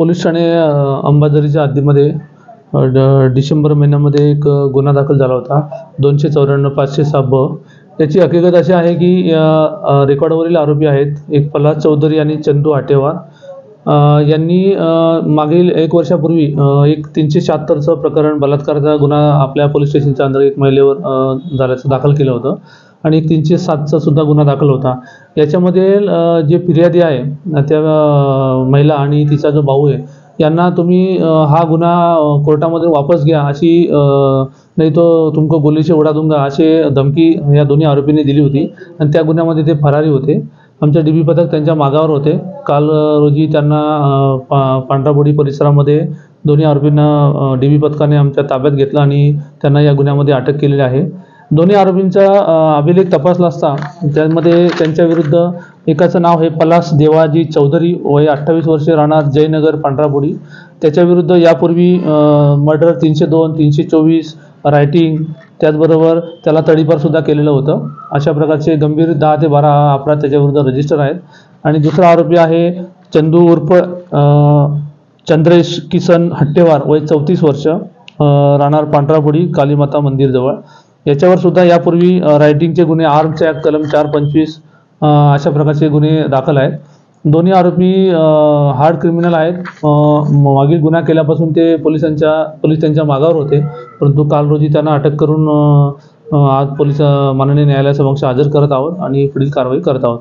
Police Thane अंबाझरीच्या हद्दीमध्ये December महिन्यामध्ये एक गुन्हा दाखल झाला होता 294 506 ब. त्याची हकीकत अशी आहे की रेकॉर्डवरील आरोपी आहेत एक पल्हाद चौधरी आणि चंदू आटेवार यांनी मागील 1 वर्षापूर्वी एक 376चं प्रकरण बलात्काराचा गुन्हा आपल्या पोलीस स्टेशनच्या अंदर एक महिलेवर झाल्याचं दाखल केलं होतं आणि 307चा सुद्धा गुन्हा दाखल होता. याच्यामध्ये जे फिर्यादी आहे त्या महिला आणि तिचा जो भाऊ आहे यांना तुम्ही हा गुन्हा कोर्टामध्ये वापस घ्या अशी नाही तो तुमको गोली से उडा दूंगा असे धमकी या दोन्ही आरोपींनी दिली होती आणि त्या गुन्ह्यामध्ये ते फरारी होते. आमच्या डीबी पथक त्यांच्या मागावर होते. काल रोजी त्यांना पांढराबोडी परिसरामध्ये दोन्ही आरोपींना डीबी पथकाने आमच्या ताब्यात घेतलं आणि त्यांना या गुन्ह्यामध्ये अटक केलेली आहे. दोन्ही आरोपींचा अभिलेख तपासला असता त्यामध्ये त्यांच्या विरुद्ध एकाचं नाव हे पलास देवाजी चौधरी वय 28 वर्षे राहणार जयनगर पांढराबोडी. त्याच्याविरुद्ध यापूर्वी मर्डर 302 324 रायटिंग त्याचबरोबर त्याला तडीपारसुद्धा केलेलं होतं. अशा प्रकारचे गंभीर 10 ते 12 अपराध त्याच्याविरुद्ध रजिस्टर आहेत. आणि दुसरा आरोपी आहे चंदू उर्फ चंद्रेश किसन हट्टेवार वय 34 वर्ष राहणार पांढराबोडी कालीमाता मंदिरजवळ. याच्यावर सुद्धा यापूर्वी रायटिंगचे गुन्हे आर्म्स ॲक्ट कलम 425 अशा प्रकारचे गुन्हे दाखल आहेत. दोन्ही आरोपी हार्ड क्रिमिनल आहेत. मागील गुन्हा केल्यापासून ते पोलीस त्यांच्या मागावर होते, परंतु काल रोजी त्यांना अटक करून आज पोलीस माननीय न्यायालयासमक्ष हजर करत आहोत आणि पुढील कारवाई करत आहोत.